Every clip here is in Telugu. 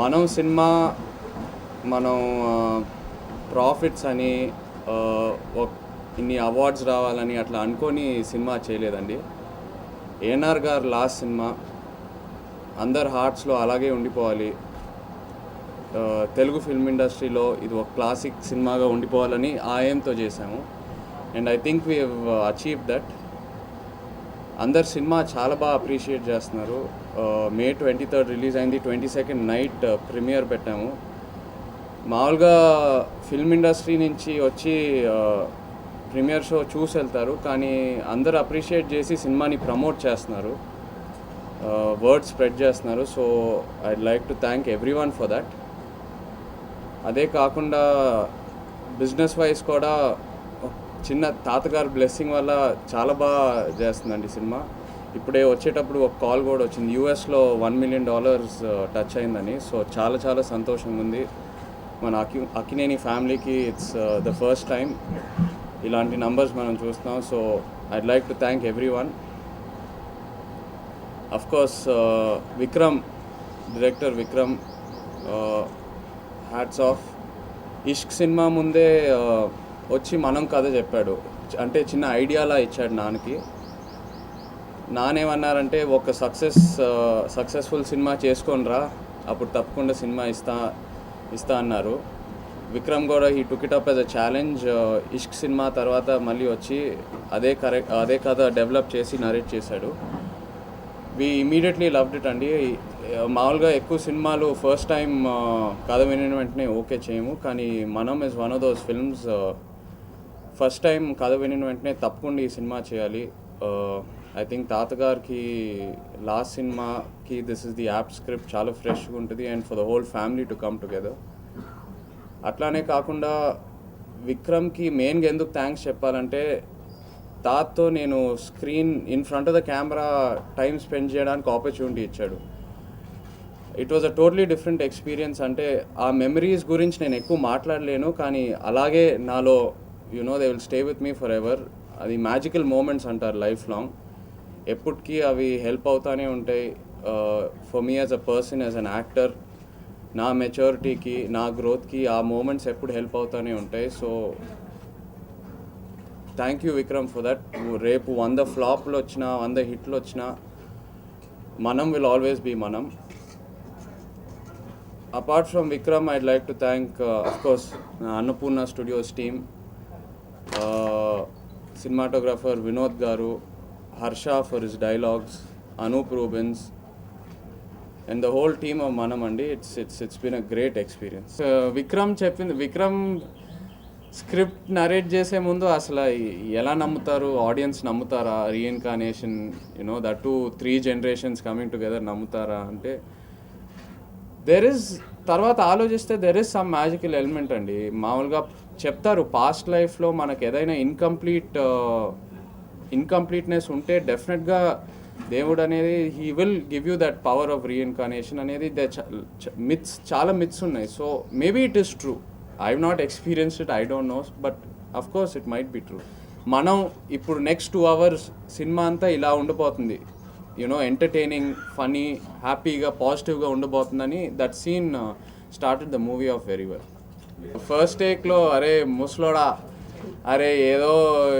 మనం సినిమా మనం ప్రాఫిట్స్ అని ఇన్ని అవార్డ్స్ రావాలని అట్లా అనుకొని సినిమా చేయలేదండి. ఏఎన్ఆర్ గారు లాస్ట్ సినిమా అందరు హార్ట్స్లో అలాగే ఉండిపోవాలి, తెలుగు ఫిల్మ్ ఇండస్ట్రీలో ఇది ఒక క్లాసిక్ సినిమాగా ఉండిపోవాలని ఆ ఏంతో చేశాము. And I think we have achieve that. అందరు సినిమా చాలా బాగా అప్రిషియేట్ చేస్తున్నారు. May 23 రిలీజ్ అయింది, 22 నైట్ ప్రీమియర్ పెట్టాము. మామూలుగా ఫిల్మ్ ఇండస్ట్రీ నుంచి వచ్చి ప్రీమియర్ షో చూసి వెళ్తారు, కానీ అందరు అప్రిషియేట్ చేసి సినిమాని ప్రమోట్ చేస్తున్నారు, వర్డ్ స్ప్రెడ్ చేస్తున్నారు. So I'd like to thank every one for that. అదే కాకుండా బిజినెస్ వైజ్ కూడా చిన్న తాతగారు బ్లెస్సింగ్ వల్ల చాలా బాగా చేస్తుందండి సినిమా. ఇప్పుడే వచ్చేటప్పుడు ఒక కాల్ కూడా వచ్చింది, యూఎస్లో $1 million టచ్ అయిందని. సో చాలా చాలా సంతోషంగా ఉంది. మన అక్కినేని ఫ్యామిలీకి ఇట్స్ ద ఫస్ట్ టైం ఇలాంటి నంబర్స్ మనం చూస్తున్నాం. So I'd like to thank every one. Of course Vikram, director Vikram, hats off. Ishq cinema ముందే వచ్చి మనం కథ చెప్పాడు, అంటే చిన్న ఐడియాలా ఇచ్చాడు నాన్నకి. నానేమన్నారంటే ఒక సక్సెస్ఫుల్ సినిమా చేసుకొనిరా, అప్పుడు తప్పకుండా సినిమా ఇస్తా అన్నారు. విక్రమ్ కూడా he took it up as a challenge. Ishq cinema తర్వాత మళ్ళీ వచ్చి అదే కథ డెవలప్ చేసి నరేట్ చేశాడు. వి ఇమీడియట్లీ లవ్డ్ ఇట్ అండి. మామూలుగా ఎక్కువ సినిమాలు ఫస్ట్ టైం కథ వినిన వెంటనే ఓకే చేయము, కానీ మనం is one of those films first time కథ వినిన వెంటనే తప్పకుండా ఈ సినిమా చేయాలి. ఐ థింక్ తాతగారికి లాస్ట్ సినిమాకి this is the app script చాలా ఫ్రెష్గా ఉంటుంది, and for the whole family to come together. అట్లానే కాకుండా విక్రమ్కి మెయిన్గా ఎందుకు థ్యాంక్స్ చెప్పాలంటే, తాతతో నేను screen in front of the camera time spend చేయడానికి ఆపర్చునిటీ ఇచ్చాడు. It was a totally different experience. అంటే ఆ మెమరీస్ గురించి నేను ఎక్కువ మాట్లాడలేను, కానీ అలాగే నాలో they will stay with me for ever. అది మ్యాజికల్ మూమెంట్స్ అంటారు లైఫ్ లాంగ్, ఎప్పటికీ అవి హెల్ప్ అవుతానే ఉంటాయి. For me as a person, as an actor, నా మెచ్యూరిటీకి, నా గ్రోత్కి ఆ మూమెంట్స్ ఎప్పుడు హెల్ప్ అవుతానే ఉంటాయి. So thank you Vikram for that. రేపు 100 ఫ్లాప్లు వచ్చినా 100 హిట్లు వచ్చినా మనం will always be Manam. Apart from Vikram, I'd like to thank of course Annapurna studios team, cinematographer Vinod garu, Harsha for his dialogues, Anoop Rubens, and the whole team of Manam అండి. It's been a great experience. Vikram script narrate చేసే ముందు అసలు ఎలా నమ్ముతారు, ఆడియన్స్ నమ్ముతారా reincarnation, that to 3 generations coming together, నమ్ముతారా అంటే తర్వాత ఆలోచిస్తే there is some magical element అండి. మామూలుగా చెప్తారు పాస్ట్ లైఫ్లో మనకు ఏదైనా ఇన్కంప్లీట్నెస్ ఉంటే డెఫినెట్గా దేవుడు అనేది he will give you that power of reincarnation అనేది. చాలా మిత్స్ ఉన్నాయి. So maybe it is true. I have not experienced it, I don't know, but of course it might be true. మనం ఇప్పుడు నెక్స్ట్ 2 hours సినిమా అంతా ఇలా ఉండిపోతుంది, ఎంటర్టైనింగ్, ఫనీ, హ్యాపీగా, పాజిటివ్గా ఉండబోతుందని that scene started the movie of very well. First టేక్లో అరే ముసలోడా, అరే ఏదో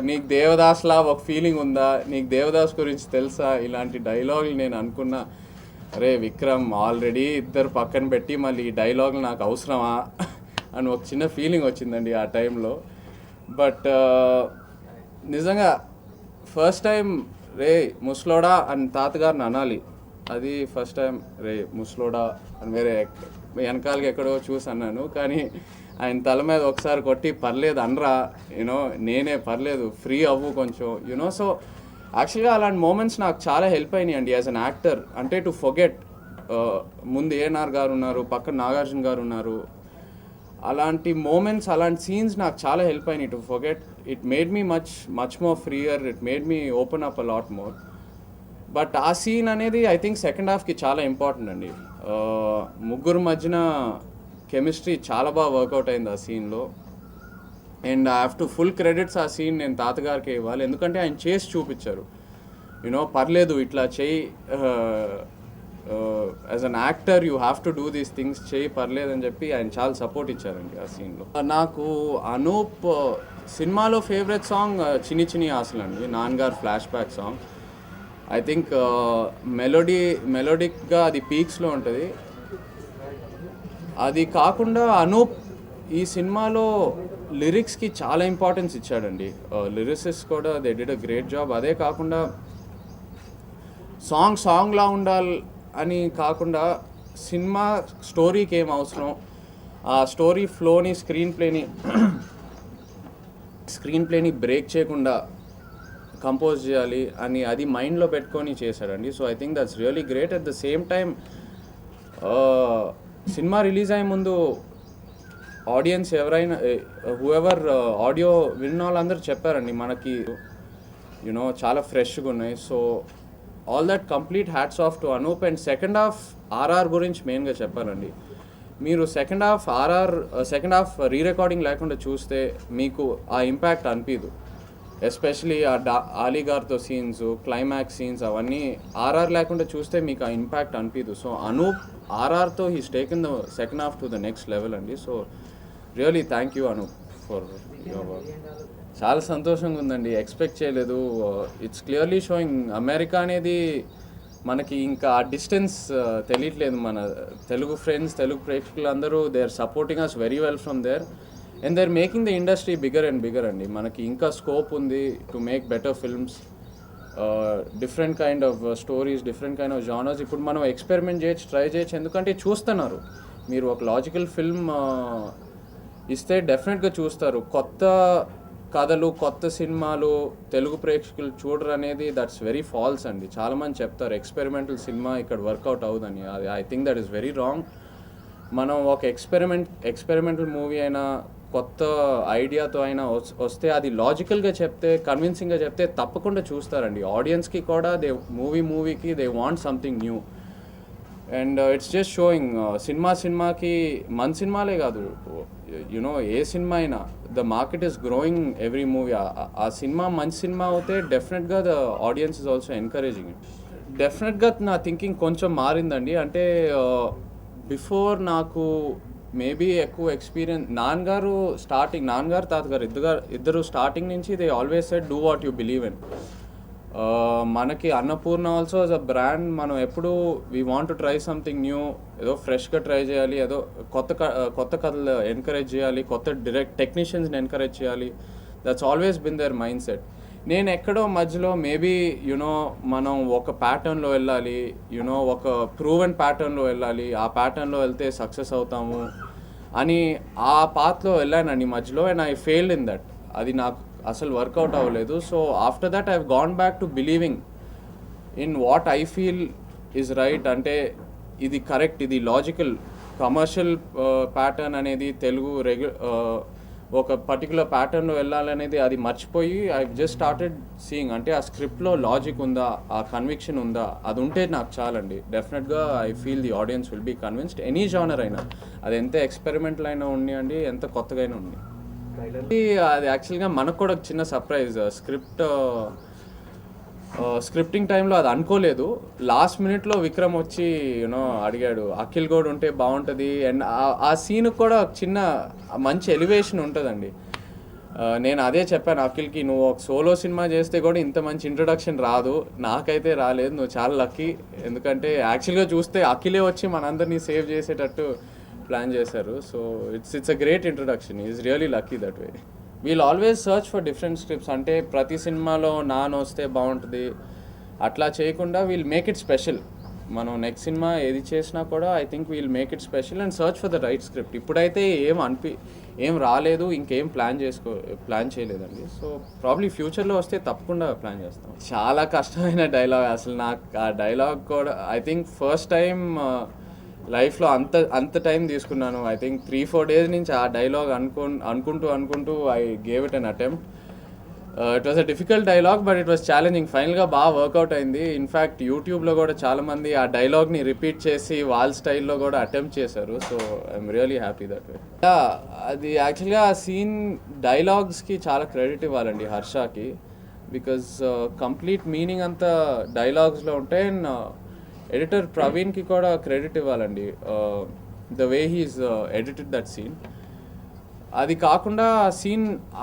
నీకు దేవదాస్లా ఒక ఫీలింగ్ ఉందా, నీకు దేవదాస్ గురించి తెలుసా, ఇలాంటి డైలాగులు నేను అనుకున్నా. అరే విక్రమ్ ఆల్రెడీ 2 పక్కన పెట్టి మళ్ళీ ఈ డైలాగులు నాకు అవసరమా అని ఒక చిన్న ఫీలింగ్ వచ్చిందండి ఆ టైంలో. బట్ నిజంగా ఫస్ట్ టైం రే ముసలోడా అని తాతగారిని అనాలి, అది ఫస్ట్ టైం రే ముసలోడా అని వేరే వెనకాలకి ఎక్కడో చూసి అన్నాను. కానీ ఆయన తల మీద ఒకసారి కొట్టి పర్లేదు అనరా, నేనే పర్లేదు ఫ్రీ అవ్వు కొంచెం, సో యాక్చువల్గా అలాంటి మూమెంట్స్ నాకు చాలా హెల్ప్ అయినాయి అండి యాజ్ అన్ యాక్టర్. అంటే టు ఫర్గెట్, ముందు ఏఎన్ఆర్ గారు ఉన్నారు, పక్కన నాగార్జున గారు ఉన్నారు, అలాంటి మూమెంట్స్, అలాంటి సీన్స్ నాకు చాలా హెల్ప్ అయినాయి to forget. It made me much more freer, it made me open up a lot more. But ఆ సీన్ అనేది ఐ థింక్ సెకండ్ హాఫ్కి చాలా ఇంపార్టెంట్ అండి. ముగ్గురు మధ్యన కెమిస్ట్రీ చాలా బాగా వర్కౌట్ అయింది ఆ సీన్లో. And I have to full credits ఆ సీన్ నేను తాతగారికి ఇవ్వాలి, ఎందుకంటే ఆయన చేసి చూపించారు. పర్లేదు ఇట్లా చేయి, as an actor you have to do these things చేయి పర్లేదని చెప్పి ఆయన చాలా సపోర్ట్ ఇచ్చారండి ఆ సీన్లో. నాకు అనూప్ సినిమాలో ఫేవరెట్ సాంగ్ చిన్ని చిన్ని ఆశలు అండి, నాన్నగారు flashback song. I think మెలోడిక్గా అది పీక్స్లో ఉంటుంది. అది కాకుండా అనూప్ ఈ సినిమాలో లిరిక్స్కి చాలా ఇంపార్టెన్స్ ఇచ్చాడండి. లిరిసిస్ట్ కూడా they did a great job. అదే కాకుండా సాంగ్లా ఉండాలి అని కాకుండా సినిమా స్టోరీకి ఏం అవసరం, ఆ స్టోరీ ఫ్లోని స్క్రీన్ ప్లేని బ్రేక్ చేయకుండా కంపోజ్ చేయాలి అని అది మైండ్లో పెట్టుకొని చేశాడండి. So I think that's really great. At the same time cinema release అయ్యే ముందు ఆడియన్స్ ఎవరైనా హూఎవర్ ఆడియో విన్న వాళ్ళందరూ చెప్పారండి మనకి యూనో చాలా ఫ్రెష్గా ఉన్నాయి. So all that complete hats off to Anoop. And second half RR గురించి మెయిన్గా చెప్పాలండి. మీరు సెకండ్ హాఫ్ రీ రికార్డింగ్ లేకుండా చూస్తే మీకు ఆ ఇంపాక్ట్ అనిపించదు. ఎస్పెషలీ ఆ ఆలీ గారితో సీన్స్, క్లైమాక్స్ సీన్స్ అవన్నీ ఆర్ఆర్ లేకుండా చూస్తే మీకు ఆ ఇంపాక్ట్ అనిపించదు. సో అనూప్ ఆర్ఆర్తో he's taken the second half to the next level అండి. So really thank you Anoop for your work. చాలా సంతోషంగా ఉందండి, ఎక్స్పెక్ట్ చేయలేదు. ఇట్స్ క్లియర్లీ షోయింగ్ అమెరికా అనేది మనకి ఇంకా ఆ డిస్టెన్స్ తెలియట్లేదు. మన తెలుగు ఫ్రెండ్స్, తెలుగు ప్రేక్షకులు అందరూ they are supporting us very well from there and they are making the industry bigger and bigger అండి. మనకి ఇంకా స్కోప్ ఉంది to make better films, different kind of stories, different kind of genres. ఇప్పుడు మనం ఎక్స్పెరిమెంట్ చేయొచ్చు, ట్రై చేయొచ్చు. ఎందుకంటే చూస్తున్నారు మీరు ఒక లాజికల్ ఫిల్మ్ ఇస్తే డెఫినెట్గా చూస్తారు. కొత్త కథలు, కొత్త సినిమాలు తెలుగు ప్రేక్షకులు చూడరు అనేది దట్స్ వెరీ ఫాల్స్ అండి. చాలామంది చెప్తారు ఎక్స్పెరిమెంటల్ సినిమా ఇక్కడ వర్కౌట్ అవుదని. అది I think that is very wrong. మనం ఒక ఎక్స్పెరిమెంటల్ మూవీ అయినా కొత్త ఐడియాతో అయినా వస్తే అది లాజికల్గా చెప్తే, కన్విన్సింగ్గా చెప్తే తప్పకుండా చూస్తారండి. ఆడియన్స్కి కూడా మూవీకి they want something new. And it's just showing సినిమాకి మన సినిమాలే కాదు, యునో ఏ సినిమా అయినా the market is growing every movie. ఆ సినిమా మంచి సినిమా అవుతే డెఫినెట్గా the audience is also encouraging it. డెఫినెట్గా నా థింకింగ్ కొంచెం మారిందండి. అంటే బిఫోర్ నాకు మేబీ ఎక్కువ ఎక్స్పీరియన్స్, నాన్నగారు తాతగారు ఇద్దరు స్టార్టింగ్ నుంచి they always said do what you believe in. మనకి Annapurna also as a brand మనం ఎప్పుడు we want to try something new, ఏదో ఫ్రెష్గా ట్రై చేయాలి, ఏదో కొత్త కథలు ఎంకరేజ్ చేయాలి, కొత్త టెక్నీషియన్స్ని ఎంకరేజ్ చేయాలి. That's always been their mind set. నేను ఎక్కడో మధ్యలో మేబీ యునో మనం ఒక ప్యాటర్న్లో వెళ్ళాలి, యునో ఒక ప్రూవెన్ ప్యాటర్న్లో వెళ్ళాలి, ఆ ప్యాటర్న్లో వెళ్తే సక్సెస్ అవుతాము అని ఆ పాత్లో వెళ్ళానండి మధ్యలో. And I failed in that. అది నాకు అసలు వర్కౌట్ అవ్వలేదు. So after that I have gone back to believing in what I feel is right. అంటే ఇది కరెక్ట్, ఇది లాజికల్. కమర్షియల్ ప్యాటర్న్ అనేది తెలుగు ఒక పర్టికులర్ ప్యాటర్న్లో వెళ్ళాలనేది అది మర్చిపోయి ఐ జస్ట్ స్టార్టెడ్ సీయింగ్ అంటే ఆ స్క్రిప్ట్లో లాజిక్ ఉందా, ఆ కన్విక్షన్ ఉందా, అది ఉంటే నాకు చాలండి. డెఫినెట్గా I feel the audience will be convinced. Any genre అయినా, అది ఎంత ఎక్స్పెరిమెంటల్ అయినా ఉండి, ఎంత కొత్తగా అయినా ఉంది. అది యాక్చువల్గా మనకు కూడా ఒక చిన్న సర్ప్రైజ్. స్క్రిప్టింగ్ టైంలో అది అనుకోలేదు. లాస్ట్ మినిట్లో విక్రమ్ వచ్చి యూనో అడిగాడు, అఖిల్ గౌడ్ ఉంటే బాగుంటుంది. అండ్ ఆ సీన్కి కూడా ఒక చిన్న మంచి ఎలివేషన్ ఉంటుందండి. నేను అదే చెప్పాను అఖిల్కి, నువ్వు ఒక సోలో సినిమా చేస్తే కూడా ఇంత మంచి ఇంట్రొడక్షన్ రాదు, నాకైతే రాలేదు, నువ్వు చాలా లక్కీ. ఎందుకంటే యాక్చువల్గా చూస్తే అఖిలే వచ్చి మనందరినీ సేవ్ చేసేటట్టు ప్లాన్ చేశారు. So it's a great introduction. Is really lucky that way. Wheel always search for different scripts. అంటే ప్రతి సినిమాలో నాన్ వస్తే బాగుంటుంది అట్లా చేయకుండా వీల్ మేక్ ఇట్ స్పెషల్. మనం నెక్స్ట్ సినిమా ఏది చేసినా కూడా I think wheel make it special and search for the right script. ఇప్పుడైతే ఏం రాలేదు, ఇంకేం ప్లాన్ చేయలేదండి. సో ప్రాబ్లీ ఫ్యూచర్లో వస్తే తప్పకుండా ప్లాన్ చేస్తాం. చాలా కష్టమైన డైలాగ్ అసలు. నాకు ఆ డైలాగ్ కూడా ఐ థింక్ ఫస్ట్ టైం లైఫ్లో అంత టైం తీసుకున్నాను. ఐ థింక్ 3-4 days నుంచి ఆ డైలాగ్ అనుకుంటూ I gave it an attempt. It was a difficult dialogue but it was challenging. ఫైనల్గా బాగా వర్కౌట్ అయింది. ఇన్ఫ్యాక్ట్ యూట్యూబ్లో కూడా చాలామంది ఆ డైలాగ్ని రిపీట్ చేసి వాళ్ళ స్టైల్లో కూడా అటెంప్ట్ చేశారు. So I'm really happy that way. అది యాక్చువల్గా ఆ సీన్ డైలాగ్స్కి చాలా క్రెడిట్ ఇవ్వాలండి హర్షకి. బికాజ్ కంప్లీట్ మీనింగ్ అంతా డైలాగ్స్లో ఉంటే ఎడిటర్ ప్రవీణ్కి కూడా క్రెడిట్ ఇవ్వాలండి, the way he's edited that scene. అది కాకుండా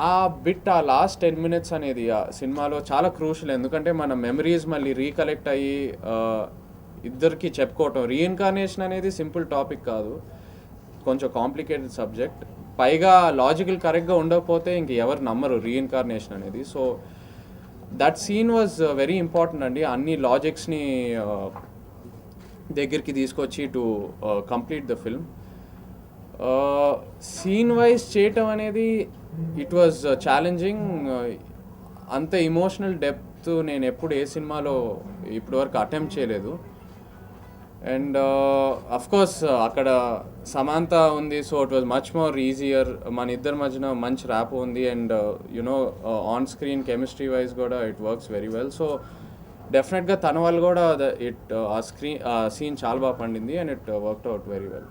ఆ బిట్ ఆ లాస్ట్ 10 minutes అనేది ఆ సినిమాలో చాలా క్రూషియల్. ఎందుకంటే మన మెమరీస్ మళ్ళీ రీకలెక్ట్ అయ్యి ఇద్దరికి చెప్పుకోవటం. రీఇన్కార్నేషన్ అనేది సింపుల్ టాపిక్ కాదు, కొంచెం కాంప్లికేటెడ్ సబ్జెక్ట్. పైగా లాజికల్ కరెక్ట్గా ఉండకపోతే ఇంక ఎవరు నమ్మరు రీఇన్కార్నేషన్ అనేది. So that scene was very important అండి. అన్ని లాజిక్స్ని దగ్గరికి తీసుకొచ్చి to complete the film. Scene wise చేయటం అనేది ఇట్ వాజ్ ఛాలెంజింగ్. అంత ఇమోషనల్ డెప్త్ నేను ఎప్పుడు ఏ సినిమాలో ఇప్పటివరకు అటెంప్ట్ చేయలేదు. అండ్ అఫ్కోర్స్ అక్కడ సమాంత ఉంది, so it was much more easier. మన ఇద్దరి మధ్యన మంచి ర్యాప్ ఉంది, and you know on screen chemistry wise కూడా it works very well. So డెఫినెట్గా తన వాళ్ళు కూడా ఆ సీన్ చాలా బాగా పండింది, and it worked out very well.